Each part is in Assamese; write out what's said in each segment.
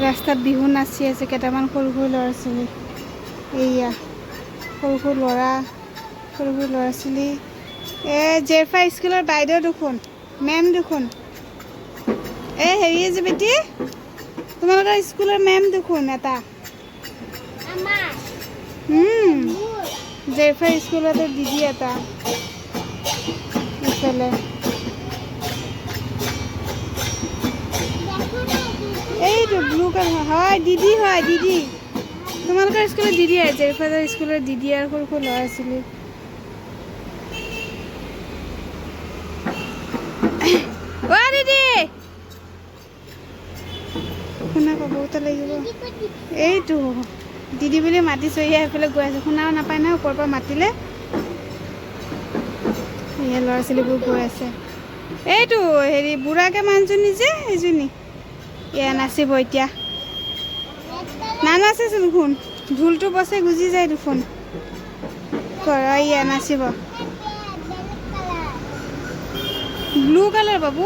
ৰাস্তাত বিহু নাচি আছে কেইটামান সৰু সৰু ল'ৰা ছোৱালী এইয়া সৰু সৰু ল'ৰা ছোৱালী জেৰফা স্কুলৰ বাইদেউ দেখোন মেম দেখোন হেৰি যে বেটি তোমালোকৰ স্কুলৰ মেম দেখোন এটা জেৰফা স্কুলতে দিদি এটা ইফালে এইটো ব্লু কালাৰ হয় দিদি তোমালোকৰ স্কুলত দিদি হয় জেৰফাৰ স্কুলৰ দিদি আৰু সৰু সৰু ল'ৰা ছোৱালী দিদি শুনা পাব লাগিব এইটো দিদি বুলি মাতিছোঁ সেইফালে গৈ আছে শুনাও নাপায় নহয় ওপৰৰ পৰা মাতিলে এয়া ল'ৰা ছোৱালীবোৰ গৈ আছে এইটো হেৰি বুঢ়াকৈ মানুহজনী যে এইজনী এয়া নাচিব এতিয়া নানাচেচোন দেখোন ঢোলটো বচাই গুজি যায় দেখোন এয়া নাচিব ব্লু কালাৰ বাবু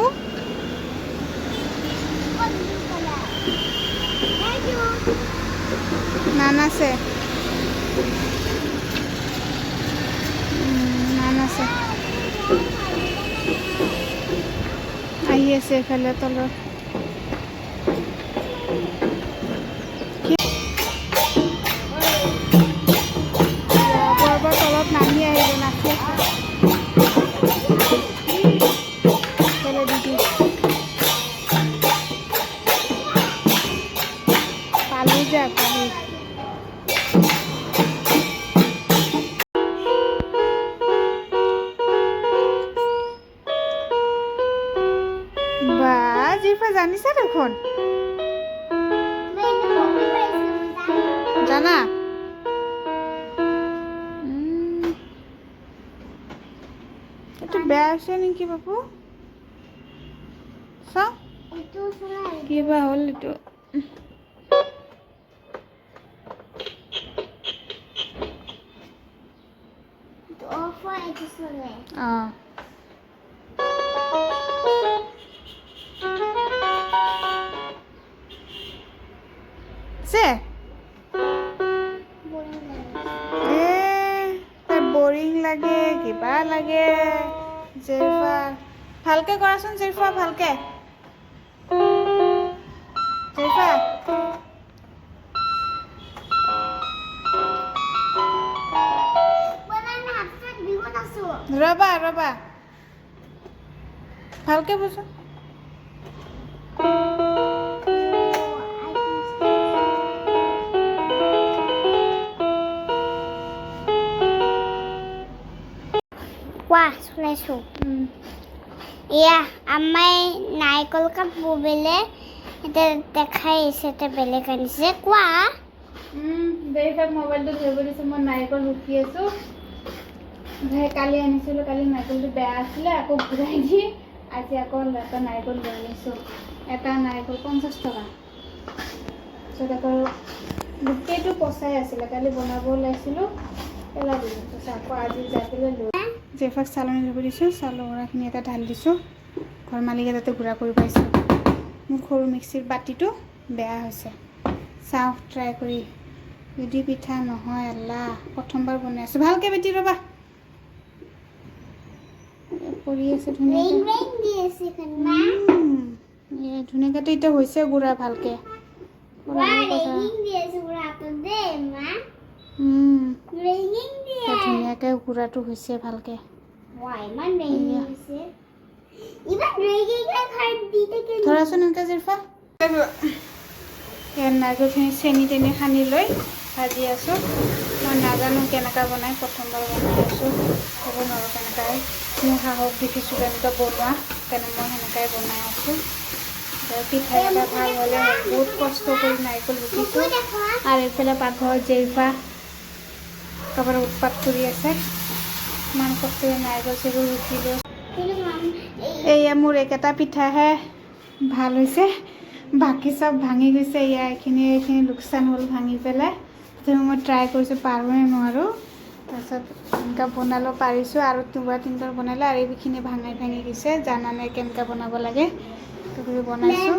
নানাচে আহি আছে এফালে তলত তলত নামি আহিব নাচি দিদি পালো যা পালো বা জিফা জানিছা দেখোন জানা এইটো বেয়া হৈছে নেকি বাবু চাওঁ কিবা হ'ল এইটো অঁ বৰিং লাগে কিবা লাগে জেৰফা ভালকে কৰাচোন জেৰফা ভালকে জেৰফা ৰবা ভালকে বচোন কোৱা শুনাইছোঁ এয়া আমাই নাৰিকল কাপ ববিলে এটা দেখাই আহিছে এটা বেলেগ আনিছে কোৱা জেৰফাক মোবাইলটো ধৰিব দিছোঁ মই নাৰিকল ৰুকি আছোঁ কালি আনিছিলোঁ কালি নাৰিকলটো বেয়া আছিলে আকৌ ঘূৰাই দি আজি আকৌ এটা নাৰিকল লৈ আনিছোঁ এটা নাৰিকল 50 টকা তাৰপিছত আকৌ গোটেইটো পচাই আছিলে কালি বনাব ওলাইছিলোঁ পেলাই দিলোঁ তাৰপিছত আকৌ আজি যাই পেলাই লৈ জেৰফাক চালনি ধৰিব দিছোঁ চাউলৰ গুড়াখিনি এটা ঢালি দিছোঁ ঘৰ মালিকে যাতে গুড়া কৰি পাইছোঁ মোৰ সৰু মিক্সিৰ বাতিটো বেয়া হৈছে চাওঁ ট্ৰাই কৰি যদি পিঠা নহয় আল্লাহ প্ৰথমবাৰ বনাই আছোঁ ভালকৈ বেটি ৰ'বা কৰি আছে ধুনীয়াকৈ এতিয়া হৈছে গুড়া ভালকৈ ধুনীয়াকৈ গুড়াটো হৈছে ভালকৈ ধৰাচোন এনেকৈ জেৰফা নাৰিকলখিনি চেনি তেনি সানি লৈ ভাজি আছোঁ মই নাজানো কেনেকৈ বনাই প্ৰথমবাৰ বনাই আছোঁ ক'ব নোৱাৰোঁ কেনেকৈ মোৰ সাহস দেখিছোঁ কেনেকৈ বনোৱা সেইকাৰণে মই সেনেকৈ বনাই আছোঁ পিঠা এটা ভাল হ'লে বহুত কষ্ট কৰি নাৰিকল ৰুকিছোঁ আৰু এইফালে পাকঘৰত জেৰফা একেবাৰে উৎপাত কৰি আছে ইমান কষ্টৰে নাৰিকল চেৰিকল ৰুকিলোঁ এয়া মোৰ একেটা পিঠাহে ভাল হৈছে বাকী চব ভাঙি গৈছে এইখিনি লোকচান হ'ল ভাঙি পেলাই মই ট্ৰাই কৰিছোঁ পাৰোঁনে নোৱাৰোঁ তাৰপিছত এনেকৈ বনালোঁ পাৰিছোঁ আৰু দুবাৰ তিনিবাৰ বনালে আৰু এইখিনি ভাঙি গৈছে জানা নাই কেনেকৈ বনাব লাগে বনাইছোঁ